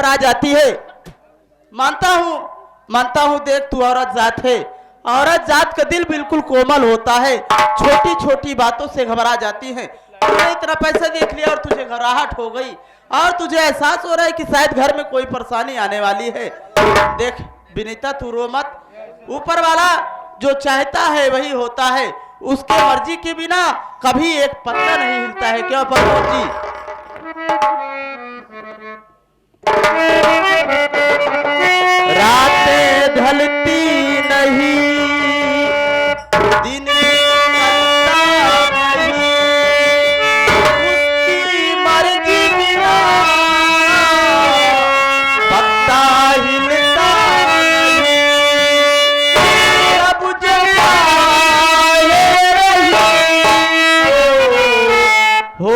घबरा जाती है। मानता हूँ देख तू औरत जात है, औरत जात का दिल बिल्कुल कोमल होता है, छोटी छोटी बातों से घबरा जाती है। तूने इतना पैसा देख लिया और तुझे घबराहट हो गई और तुझे एहसास हो रहा है कि शायद घर में कोई परेशानी आने वाली है। देख विनीता तू रो मत, ऊपर वाला जो चाहता है वही होता है, उसके मर्जी के बिना कभी एक पत्ता नहीं हिलता है। क्यों प्रमोद जी? रातें ढलती नहीं, दिन ढलता नहीं, उसकी मर्जी बिना पत्ता हिलता नहीं। अब जमाए हो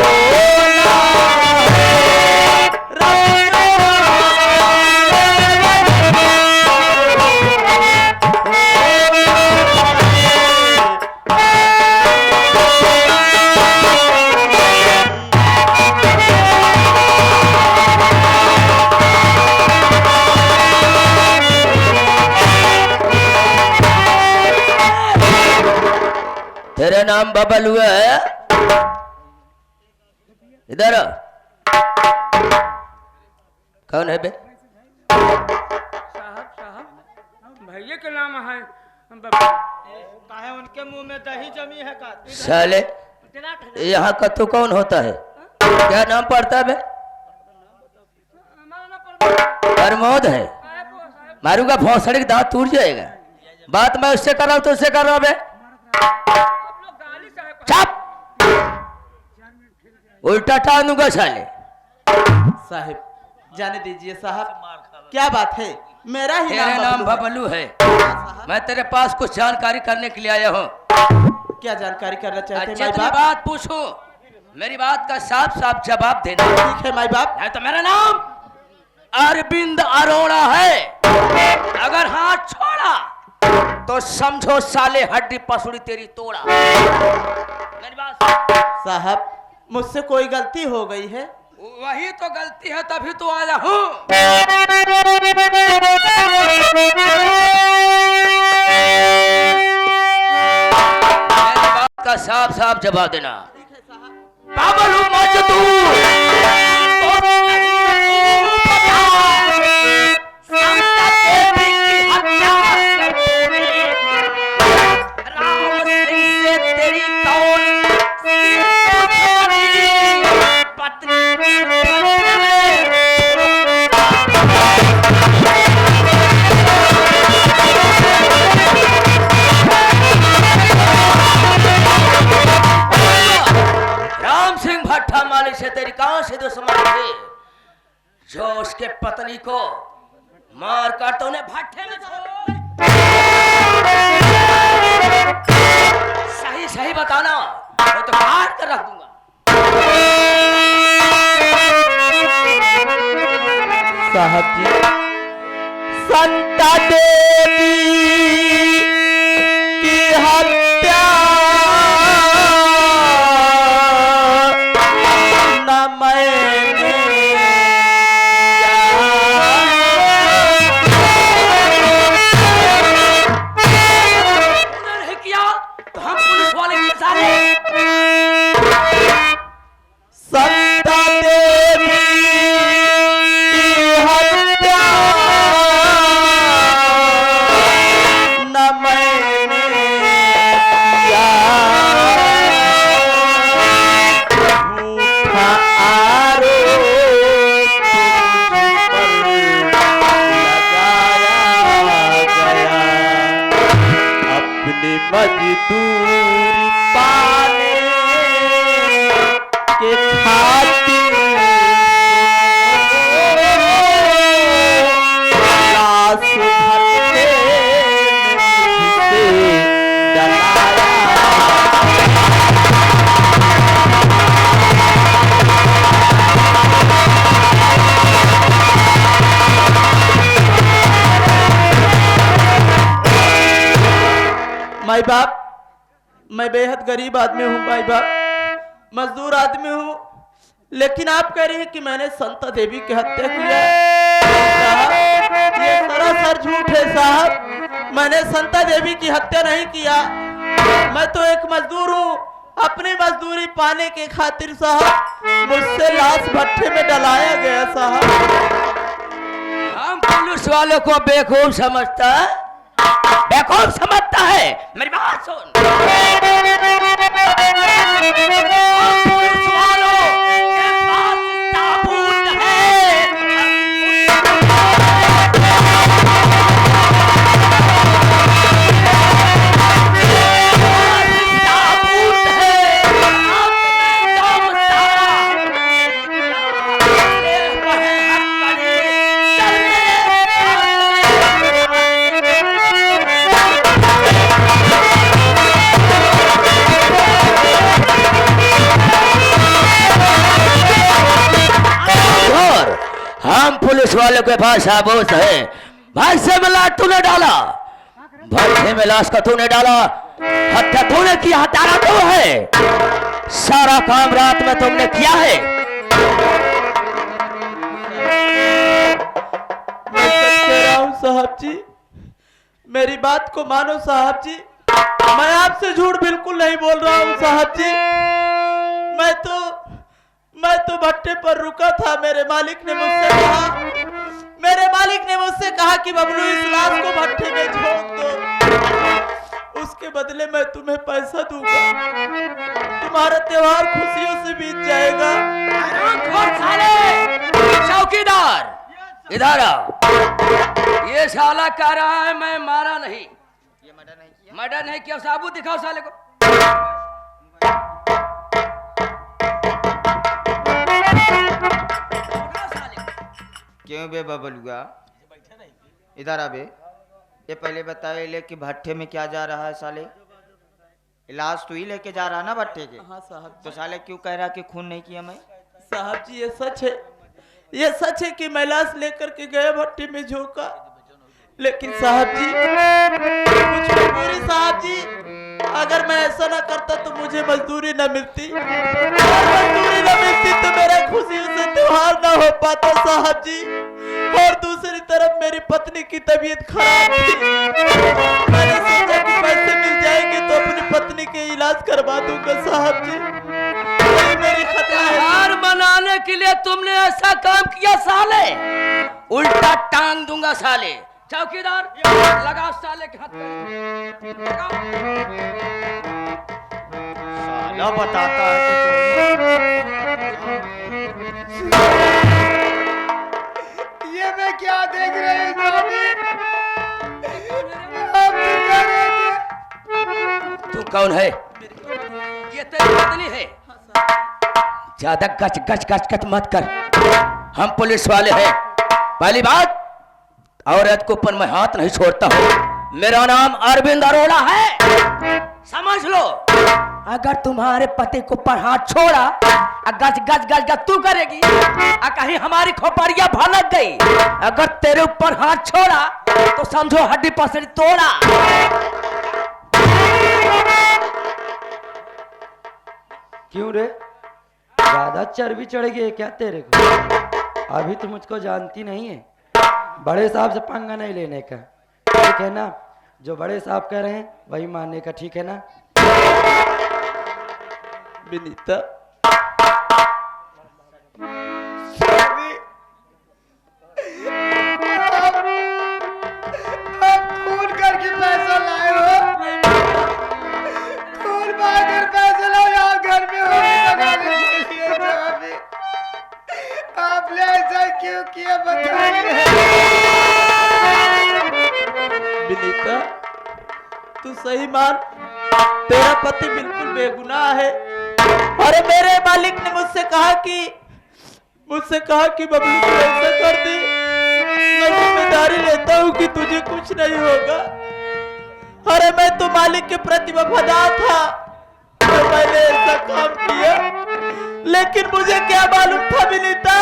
तेरा नाम बबल हुआ है? इधर कौन है बे? साहब भैया के नाम है काहे उनके मुंह में दही जमी है का? साले यहाँ का तो कौन होता है? क्या नाम पड़ता है बे? प्रमोद है। मारूंगा भौसड़ी के दांत टूट जाएगा। बात मैं उससे कर रहा हूँ तो उससे कर रहा हूँ बे। चुप! उल्टा टान दूंगा साले। साहिब जाने दीजिए साहब, क्या बात है? मेरा ही तेरा नाम बबलू है। मैं तेरे पास कुछ जानकारी करने के लिए आया हूँ। क्या जानकारी करना चाहते हैं अच्छा माई तेरी बाप? बात पूछूं, मेरी बात का साफ साफ जवाब देना। ठीक है माई बाप। है तो मेरा नाम अरविंद अरोड़ा है। अगर हाथ छोड़ा तो समझो साले हड्डी पसुड़ी तेरी तोड़ा। मेरी बात साहब मुझसे कोई गलती हो गई है? वही तो गलती है, तभी तो आया हूँ। मेरी बात का साफ साफ जवाब देना। बाबलू मजदूर समता देवी की हत्या राम सिंह से तेरी कौन पत्नी राम सिंह भट्टा मालिक से तेरी कौन सी दुश्मनी थी जो उसके पत्नी को मार कर तो उन्हें भट्टे में छोड़? सही सही बताना, वो तो काट कर रख दूंगा। साहब जी संता देवी की हत्या न मैंने नहीं किया तो हम पुलिस वाले के सारे संता देवी की हत्या न मैंने किया, झूठा आरोप तुझ पर लगाया गया, अपनी मजदूरी पाने के खातिर लाश भट्टे में मुझसे डलाया। माई बाप मैं बेहद गरीब आदमी हूँ माई बाप, मजदूर आदमी हूँ, लेकिन आप कह रही हैं कि मैंने संता देवी की हत्या की है। पर झूठ है साहब। मैंने संता देवी की हत्या नहीं किया। मैं तो एक मजदूर हूँ। अपनी मजदूरी पाने के खातिर साहब मुझसे लाश भट्टे में डलाया गया साहब। हम पुलिस वालों को बेवकूफ समझता है, बेवकूफ समझता है। मेरी बात सुन, पुलिस वालों के पास ताबूत है। ताबूत है, हाथ में दम सारा। ले वह हथकड़ी, चल और हम पुलिस वालों के पास सबूत है। भट्टे में लाश तूने डाला, भट्टे में लाश का तूने डाला, हत्या तूने किया, हत्यारा तू है। सारा काम रात में तुमने किया है। मैं सच कह रहा हूँ साहब जी, मेरी बात को मानो साहब जी। मैं आपसे झूठ बिल्कुल नहीं बोल रहा हूँ साहब जी। मैं तो भट्टे पर रुका था। मेरे मालिक ने मुझसे कहा कि बबलू इस लाश को भट्टे में झोंक दो, उसके बदले मैं तुम्हें पैसा दूंगा, तुम्हारा त्योहार खुशियों से बीत जाएगा। चौकीदार इधर आओ। ये साला कह रहा है मैं मारा नहीं, ये मर्डर नहीं किया। साबुत दिखाओ साले को। क्यों बे बबलुआ, इधर आ बे। ये पहले बताए ले कि भट्टे में क्या जा रहा है साले? लाश तू ही लेके जा रहा ना भट्टे के? हाँ साहब। तो साले क्यों कह रहा कि खून नहीं किया मैं? साहब जी ये सच है कि मैं लाश लेकर के गया भट्टी में झोंका, लेकिन साहब जी कुछ मजबूरी साहब जी। अगर मैं ऐसा ना करता तो मुझे मजदूरी न मिलती, मजदूरी न मिलती तो मेरा खुशियों से त्योहार ना हो पाता साहब जी। और दूसरी तरफ मेरी पत्नी की तबीयत खराब थी। मैंने सोचा कि पैसे मिल जाएंगे तो अपनी पत्नी के इलाज करवा दूंगा साहब जी। मेरी खतरा है। हार मनाने के लिए तुमने ऐसा काम किया साले, उल्टा टांग दूंगा साले। चौकीदार लगा साले के हाथ पे लगाओ। साला बताता है कि ये मैं क्या देख रही हूँ स्वामी? तू कौन है? ये तेरी पत्नी है। ज्यादा गच गच गच गच मत कर, हम पुलिस वाले हैं। पहली बात, औरत के ऊपर मैं हाथ नहीं छोड़ता हूँ। मेरा नाम अरविंद अरोड़ा है, समझ लो। अगर तुम्हारे पति को ऊपर हाथ छोड़ा, गज गज गज गज तू करेगी, कहीं हमारी खोपड़िया भनक गई। अगर तेरे ऊपर हाथ छोड़ा तो समझो हड्डी पसड़ी तोड़ा। क्यों रे, ज्यादा चर्बी चढ़ गई है क्या तेरे को? अभी तो मुझको जानती नहीं है। बड़े साहब से पंगा नहीं लेने का, ठीक है ना? जो बड़े साहब कह रहे हैं वही मानने का, ठीक है ना? विनीता, आप खून करके पैसा लाए हो, खून मांगकर पैसा लाओ यहाँ घर में होली लगाने के लिए। स्वामी, आपने ऐसा क्यों किया बताइए। विनीता, तू सही मान, तेरा पति बिल्कुल बेगुनाह है। अरे मेरे मालिक ने मुझसे कहा कि बबलू को ऐसा कर दे, मैं जिम्मेदारी लेता हूँ कि तुझे कुछ नहीं होगा। अरे मैं तो मालिक के प्रति वफादार था तो मैंने ऐसा काम किया, लेकिन मुझे क्या मालूम था विनीता,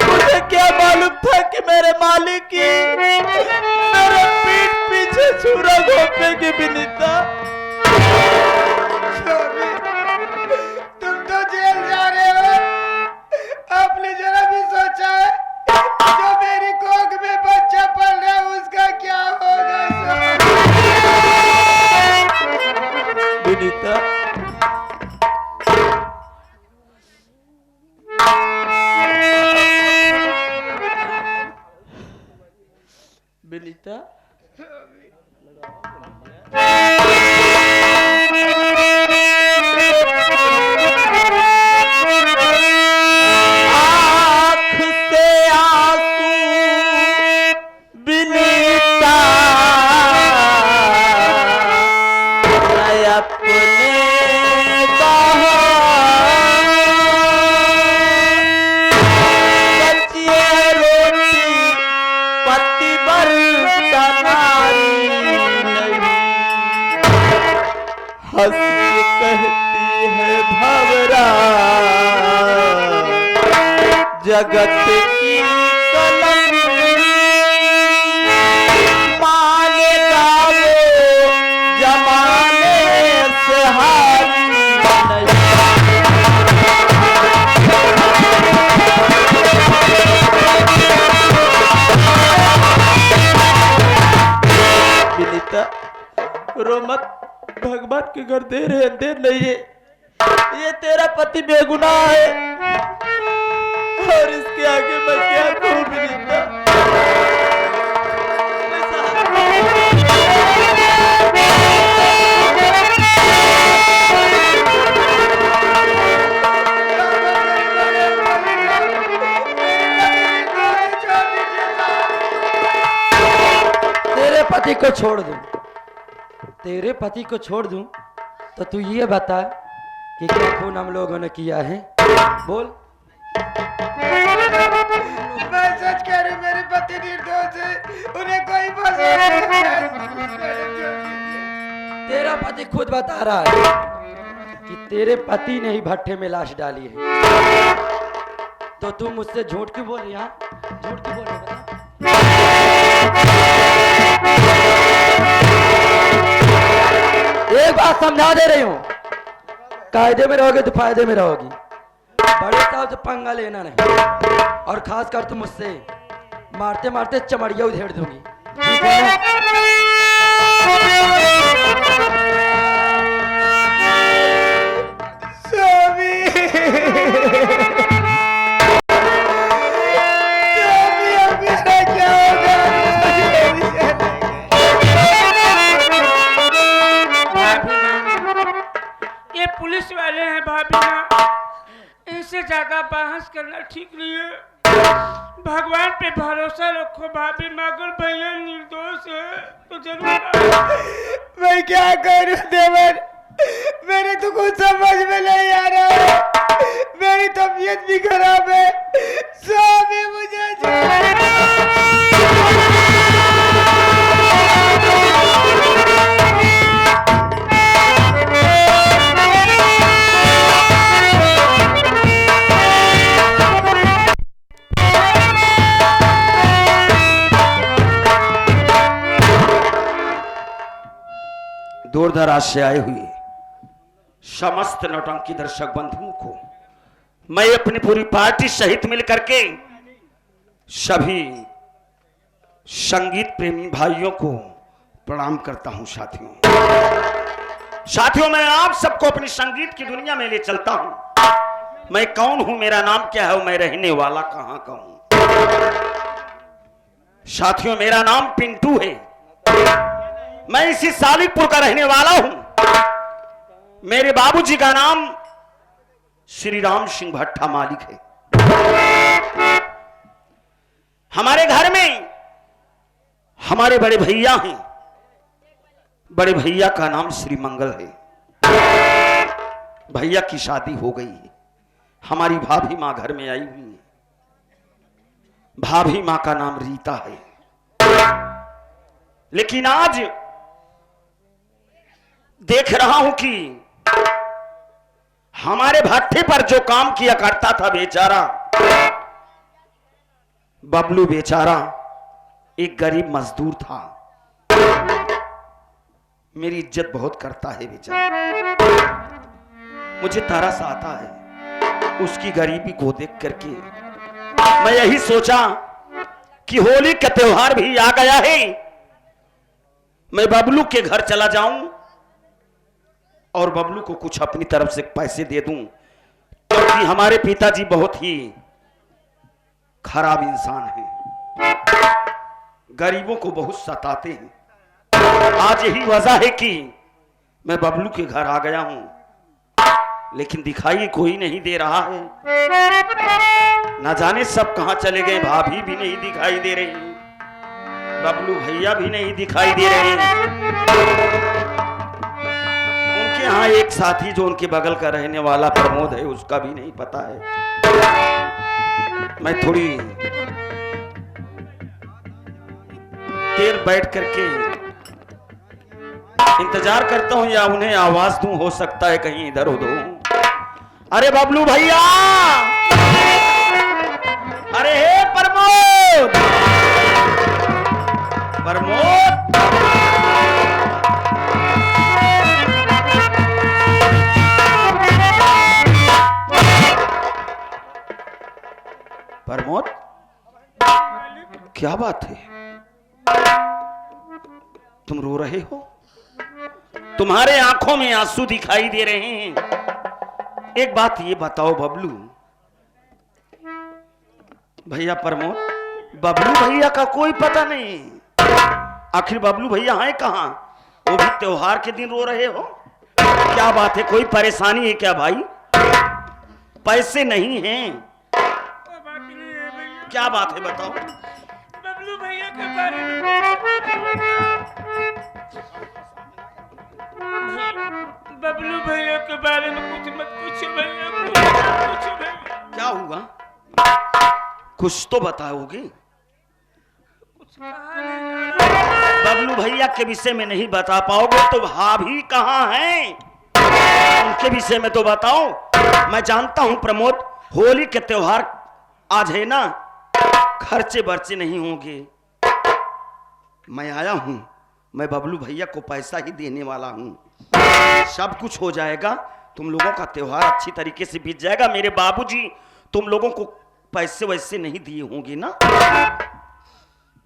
मुझे क्या मालूम था कि मेरे मालिक की मेरे पीठ पीछे छुरा घोंपेगी विनीता। तुम तो जेल जा रहे हो, आपने जरा भी सोचा है जो मेरी कोख में बच्चा पल रहा है उसका विनीता आँख से आंसू विनीता मैं अपने कच्चिए रोटी पतिव्रता नारी नहीं हंस के कहती है भंवरा जगत की कलंक मानेगा वो जमाने से हारी नहीं। विनीता रो मत, भगवान के घर देर है अंधेर नहीं है। ये तेरा पति बेगुनाह है और इसके आगे मैं क्या कहूँ विनीता। तेरे पति को छोड़ दूं, तेरे पति को छोड़ दूं तो तू ये बता कि क्या खून हम लोगों ने किया है, बोल। मैं सच कह रही हूँ, मेरे पति निर्दोष है, उन्हें कोई फंसा नहीं। तेरा पति खुद बता रहा है कि तेरे पति ने ही भट्टे में लाश डाली है, तो तू मुझसे झूठ क्यों बोल रही है? झूठ क्यों बोल रही है बता? एक बात समझा दे रही हूं, कायदे में रहोगे तो फायदे में रहोगी, बड़े साहब से पंगा लेना नहीं, और खास कर तुम मुझसे मारते मारते चमड़िया उधेड़ दूंगी, ठीक है ना? ये पुलिस वाले हैं भाभी माँ, इनसे ज्यादा बहस करना ठीक नहीं है। भगवान पे भरोसा रखो भाभी माँ, अगर भैया निर्दोष है तो जरूर। मैं क्या करूं देवर, मेरे तो कुछ समझ में नहीं आ रहा है, मेरी तबीयत भी खराब है, स्वामी मुझे दूर दराज से आए हुए समस्त नौटंकी दर्शक बंधुओं को मैं अपनी पूरी पार्टी सहित मिलकर के सभी संगीत प्रेमी भाइयों को प्रणाम करता हूं। साथियों मैं आप सबको अपनी संगीत की दुनिया में ले चलता हूं। मैं कौन हूं, मेरा नाम क्या है, मैं रहने वाला कहां का हूं। साथियों मेरा नाम पिंटू है, मैं इसी सालिकपुर का रहने वाला हूं। मेरे बाबूजी का नाम श्री राम सिंह भट्टा मालिक है। हमारे घर में हमारे बड़े भैया हैं, बड़े भैया का नाम श्री मंगल है। भैया की शादी हो गई है, हमारी भाभी माँ घर में आई हुई है। भाभी माँ का नाम रीता है। लेकिन आज देख रहा हूं कि हमारे भट्टे पर जो काम किया करता था बेचारा बबलू, बेचारा एक गरीब मजदूर था, मेरी इज्जत बहुत करता है बेचारा। मुझे तरस आता है उसकी गरीबी को देख करके। मैं यही सोचा कि होली का त्योहार भी आ गया है, मैं बबलू के घर चला जाऊं और बबलू को कुछ अपनी तरफ से पैसे दे दूं, क्योंकि हमारे पिताजी बहुत ही खराब इंसान हैं। गरीबों को बहुत सताते हैं। आज यही वजह है कि मैं बबलू के घर आ गया हूं, लेकिन दिखाई कोई नहीं दे रहा है। न जाने सब कहां चले गए। भाभी भी नहीं दिखाई दे रही, बबलू भैया भी नहीं दिखाई दे रहे हैं। उनके यहाँ एक साथी जो उनके बगल का रहने वाला प्रमोद है, उसका भी नहीं पता है। मैं थोड़ी देर बैठ करके इंतजार करता हूं या उन्हें आवाज दूं, हो सकता है कहीं इधर उधर हो। अरे बबलू भैया, अरे हे प्रमोद, प्रमोद, प्रमोद, क्या बात है? तुम रो रहे हो? तुम्हारे आंखों में आंसू दिखाई दे रहे हैं। एक बात ये बताओ बबलू भैया, प्रमोद, बबलू भैया का कोई पता नहीं। आखिर बबलू भैया हैं कहां? वो भी त्योहार के दिन रो रहे हो? क्या बात है? कोई परेशानी है क्या भाई? पैसे नहीं हैं? बात नहीं है भैया। क्या बात है बताओ। बबलू भैया के बारे में बबलू भैया के बारे में कुछ मत पूछो भैया, कुछ मत पूछो भैया। क्या हुआ? कुछ तो बताओगे। कुछ कहा नहीं जा रहा। बबलू भैया के विषय में नहीं बता पाओगे तो भाभी कहाँ हैं? उनके विषय में तो बताओ। मैं जानता हूं प्रमोद, होली के त्योहार आज है ना, खर्चे बर्चे नहीं होंगे। मैं आया हूं, मैं बबलू भैया को पैसा ही देने वाला हूं। सब कुछ हो जाएगा, तुम लोगों का त्योहार अच्छी तरीके से बीत जाएगा। मेरे बाबूजी तुम लोगों को पैसे वैसे नहीं दिए होंगे ना?